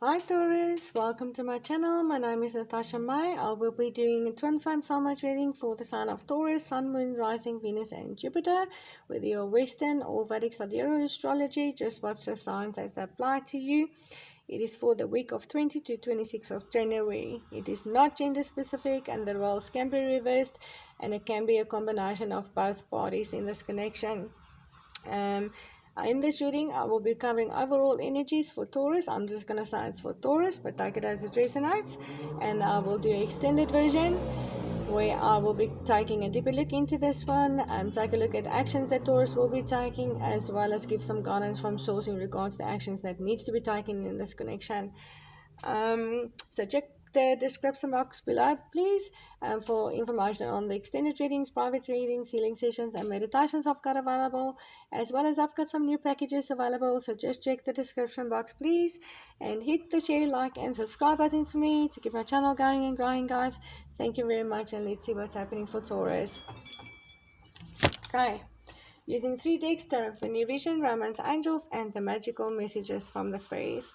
Hi Taurus, welcome to my channel. My name is Natasha Mai. I will be doing a twin flame soulmate reading for the sign of Taurus, Sun, Moon, Rising, Venus and Jupiter with your Western or Vedic Sidereal astrology. Just watch the signs as they apply to you. It is for the week of 20 to 26 of January. It is not gender specific and the roles can be reversed, and it can be a combination of both parties in this connection. In this reading, I will be covering overall energies for Taurus. I'm just going to say it's for Taurus, but take it as it resonates. And I will do an extended version where I will be taking a deeper look into this one and take a look at actions that Taurus will be taking, as well as give some guidance from source in regards to actions that needs to be taken in this connection. So check the description box below, please, for information on the extended readings, private readings, healing sessions, and meditations I've got available, as well as I've got some new packages available. So just check the description box, please, and hit the share, like, and subscribe buttons for me to keep my channel going and growing, guys. Thank you very much, and let's see what's happening for Taurus. Okay. Using 3 decks, Tarot for New Vision, Romance Angels, and the magical messages from the fairies.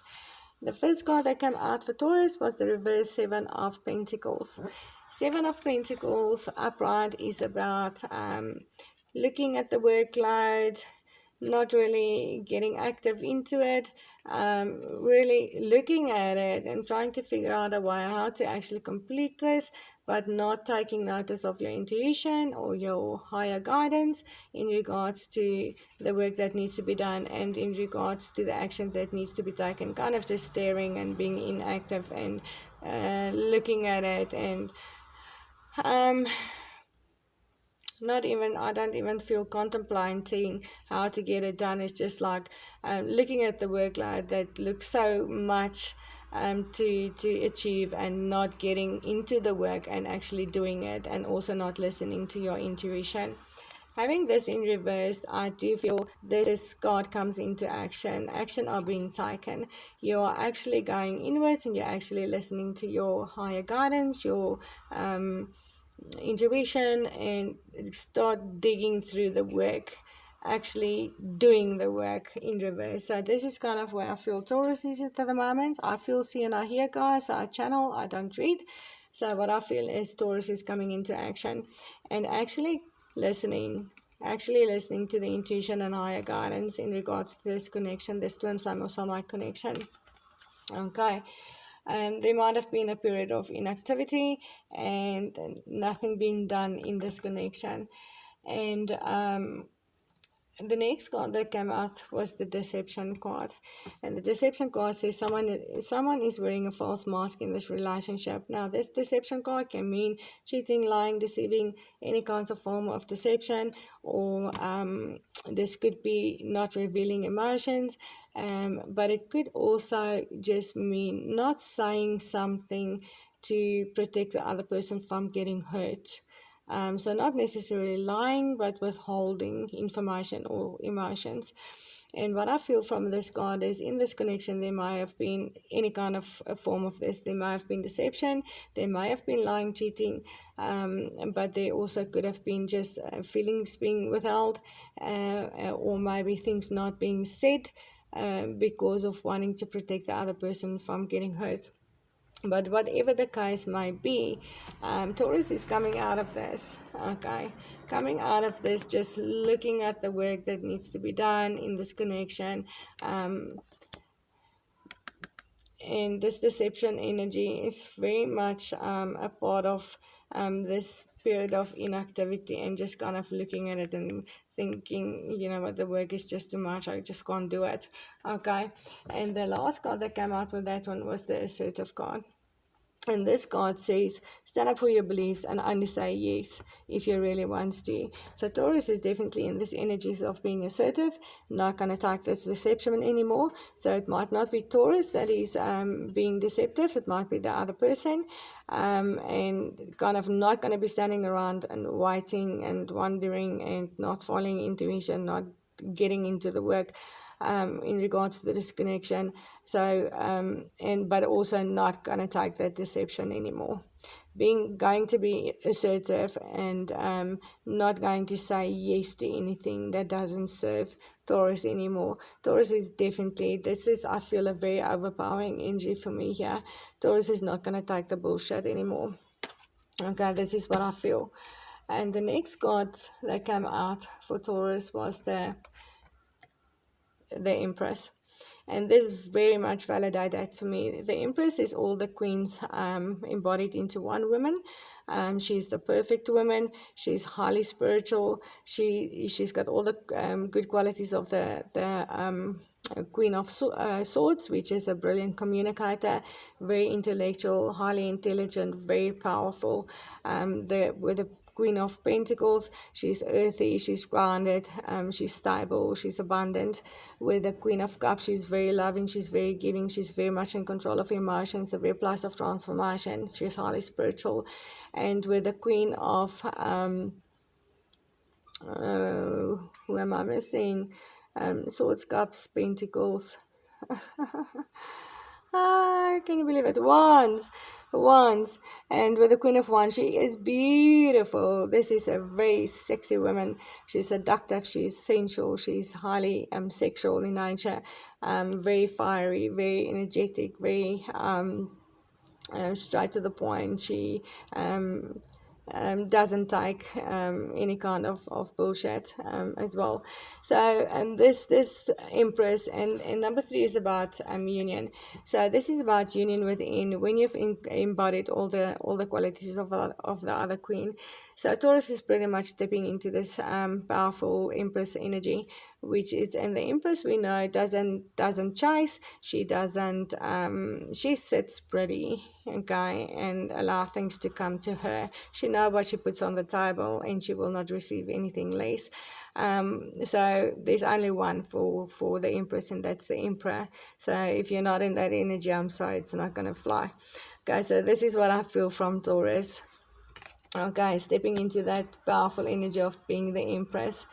The first card that came out for Taurus was the reverse 7 of Pentacles. 7 of Pentacles upright is about looking at the workload, not really getting active into it, really looking at it and trying to figure out a way how to actually complete this, but not taking notice of your intuition or your higher guidance in regards to the work that needs to be done and in regards to the action that needs to be taken, kind of just staring and being inactive and looking at it and I don't even feel contemplating how to get it done. It's just like looking at the workload that looks so much to achieve and not getting into the work and actually doing it, and also not listening to your intuition. Having this in reverse, I do feel this card comes into action. Action are being taken. You are actually going inwards and you're actually listening to your higher guidance, your intuition, and start digging through the work, actually doing the work in reverse. So this is kind of where I feel Taurus is at the moment. I feel, see and I hear, guys. I channel, I don't read. So what I feel is Taurus is coming into action and actually listening to the intuition and higher guidance in regards to this connection, this twin flame or soulmate connection. Okay. There might have been a period of inactivity and nothing being done in this connection. And the next card that came out was the deception card, and the deception card says someone is wearing a false mask in this relationship. Now this deception card can mean cheating, lying, deceiving, any kinds of form of deception, or this could be not revealing emotions, but it could also just mean not saying something to protect the other person from getting hurt. So not necessarily lying, but withholding information or emotions. And what I feel from this card is, in this connection, there may have been any kind of a form of this. There may have been deception, there may have been lying, cheating, but there also could have been just feelings being withheld, or maybe things not being said because of wanting to protect the other person from getting hurt. But whatever the case may be, Taurus is coming out of this, okay? Coming out of this, just looking at the work that needs to be done in this connection. And this deception energy is very much a part of this period of inactivity, and just kind of looking at it and thinking, you know what, the work is just too much, I just can't do it, okay? And the last card that came out with that one was the assertive card. And this card says, stand up for your beliefs and only say yes if you really want to. So Taurus is definitely in this energy of being assertive, not going to take this deception anymore. So it might not be Taurus that is being deceptive. It might be the other person, and kind of not going to be standing around and waiting and wondering and not following intuition, not getting into the work in regards to the disconnection. So but also not gonna take that deception anymore. Going to be assertive, and not going to say yes to anything that doesn't serve Taurus anymore. Taurus is definitely, this is, I feel, a very overpowering energy for me here. Taurus is not going to take the bullshit anymore. Okay, this is what I feel. And the next card that came out for Taurus was the Empress. And this very much validated that for me. The Empress is all the queens embodied into one woman. She's the perfect woman. She's highly spiritual. She's got all the good qualities of the Queen of Swords, which is a brilliant communicator, very intellectual, highly intelligent, very powerful. With the Queen of Pentacles, she's earthy, she's grounded, she's stable, she's abundant. With the Queen of Cups, she's very loving, she's very giving, she's very much in control of emotions, the very place of transformation. She's highly spiritual. And with the Queen of who am I missing? Swords, Cups, Pentacles. Can you believe it? Wands. And with the Queen of Wands, she is beautiful. This is a very sexy woman. She's seductive, she's sensual, she's highly sexual in nature, very fiery, very energetic, very straight to the point. She doesn't take any kind of bullshit as well. So this Empress, and number 3 is about union. So this is about union within, when you've embodied all the qualities of the other queen. So Taurus is pretty much stepping into this powerful Empress energy, which is, and the Empress, we know, doesn't chase. She doesn't she sits pretty, okay, and allow things to come to her. She knows what she puts on the table, and she will not receive anything less. So there's only one for the Empress, and that's the Emperor. So if you're not in that energy, I'm sorry, it's not gonna fly. Okay, so this is what I feel from Taurus. Okay, stepping into that powerful energy of being the Empress.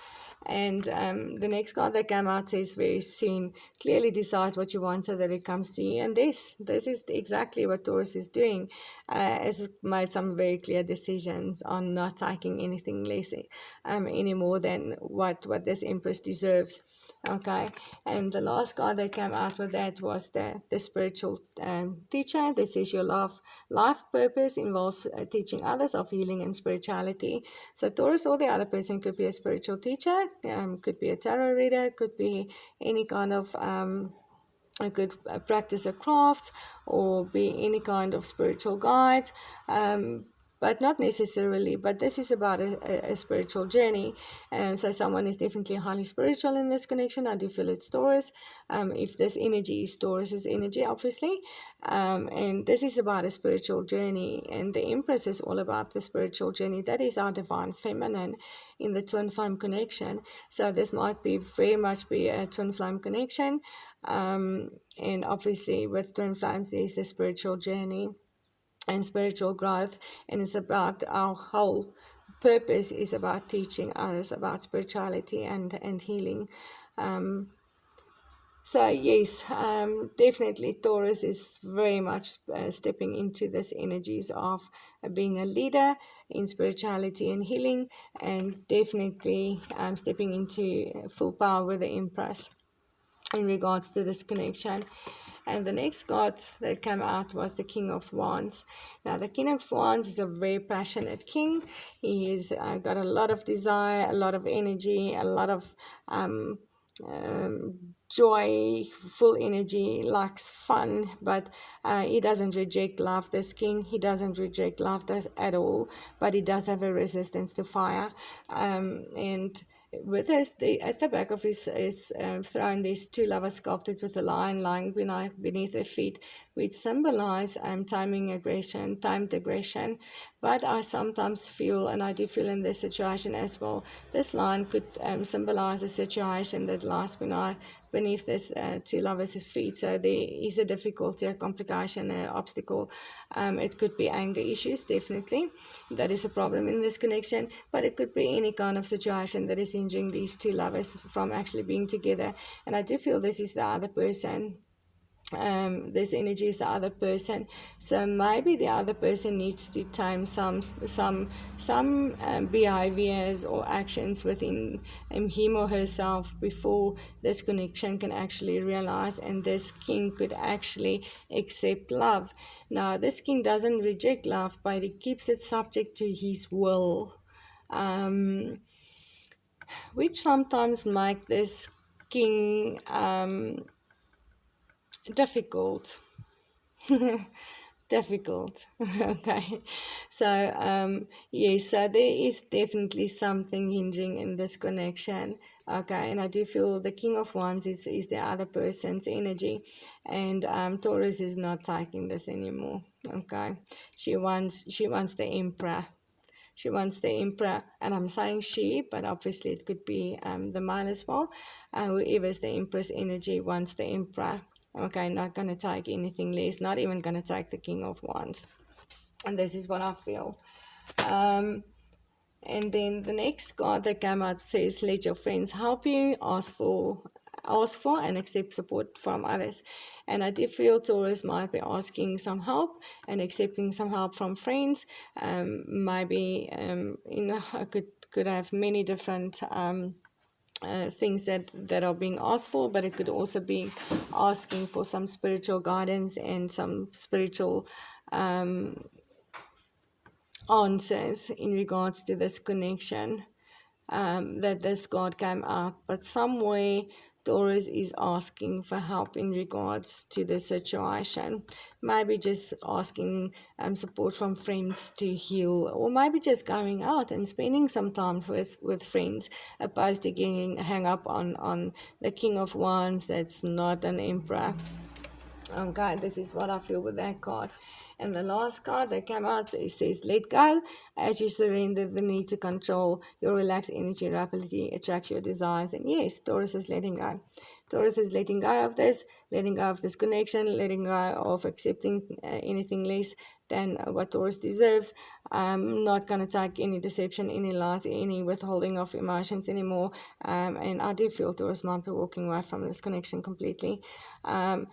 And the next card that came out says, very soon, clearly decide what you want so that it comes to you. And this is exactly what Taurus is doing. Has made some very clear decisions on not taking anything less any more than what this Empress deserves. Okay, and the last card that came out with that was the spiritual teacher. That says your life purpose involves teaching others of healing and spirituality. So Taurus or the other person could be a spiritual teacher, could be a tarot reader, could be any kind of a good practice a craft, or be any kind of spiritual guide. But not necessarily, but this is about a spiritual journey. So someone is definitely highly spiritual in this connection. I do feel it's Taurus. If this energy is Taurus's energy, obviously. And this is about a spiritual journey. And the Empress is all about the spiritual journey. That is our divine feminine in the twin flame connection. So this might be very much be a twin flame connection. And obviously with twin flames, there's a spiritual journey and spiritual growth, and it's about our whole purpose is about teaching others about spirituality and healing. So yes, definitely Taurus is very much stepping into this energies of being a leader in spirituality and healing, and definitely stepping into full power with the Empress in regards to this connection. And the next card that came out was the King of Wands. Now, the King of Wands is a very passionate king. He has got a lot of desire, a lot of energy, a lot of joy, full energy, likes fun, but he doesn't reject love. This king, he doesn't reject love at all, but he does have a resistance to fire. And with this, at the back of his throne, there's 2 lovers sculpted with a lion lying beneath their feet, which symbolize timed aggression. But I sometimes feel, and I do feel in this situation as well, this lion could symbolize a situation that lies beneath this 2 lovers' feet. So there is a difficulty, a complication, an obstacle. It could be anger issues, definitely. That is a problem in this connection. But it could be any kind of situation that is hindering these 2 lovers from actually being together. And I do feel this is the other person. this energy is the other person. So maybe the other person needs to tame some behaviors or actions within him or herself before this connection can actually realize, and this king could actually accept love. Now this king doesn't reject love, but he keeps it subject to his will, which sometimes make this king difficult. Difficult. Okay, so yes, so there is definitely something hindering in this connection. Okay, and I do feel the King of Wands is the other person's energy, and Taurus is not taking this anymore. Okay, she wants the Emperor. She wants the Emperor, and I'm saying she, but obviously it could be the male as well. Whoever's the Empress energy wants the Emperor. Okay, not going to take anything less, not even going to take the King of Wands. And this is what I feel. And then the next card that came out says, let your friends help you, ask for and accept support from others. And I do feel Taurus might be asking some help and accepting some help from friends. Maybe I could have many different things that are being asked for, but it could also be asking for some spiritual guidance and some spiritual answers in regards to this connection, that this card came out. But somewhere Taurus is asking for help in regards to the situation. Maybe just asking support from friends to heal, or maybe just going out and spending some time with friends, opposed to getting hung up on the King of Wands that's not an Emperor. Okay, this is what I feel with that card. And the last card that came out, it says, let go as you surrender the need to control. Your relaxed energy rapidly attracts your desires. And yes, Taurus is letting go. Taurus is letting go of this, letting go of this connection, letting go of accepting anything less than what Taurus deserves. Not going to take any deception, any lies, any withholding of emotions anymore. And I do feel Taurus might be walking away from this connection completely.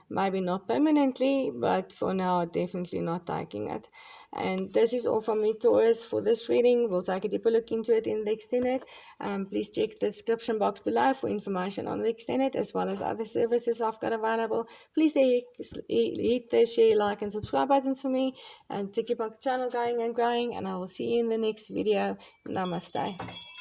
Maybe not permanently, but for now, definitely not taking it. And this is all from me, Taurus, for this reading. We'll take a deeper look into it in the extended. Please check the description box below for information on the extended, as well as other services I've got available. Please hit the share, like, and subscribe buttons for me, and to keep my channel going and growing. And I will see you in the next video. Namaste.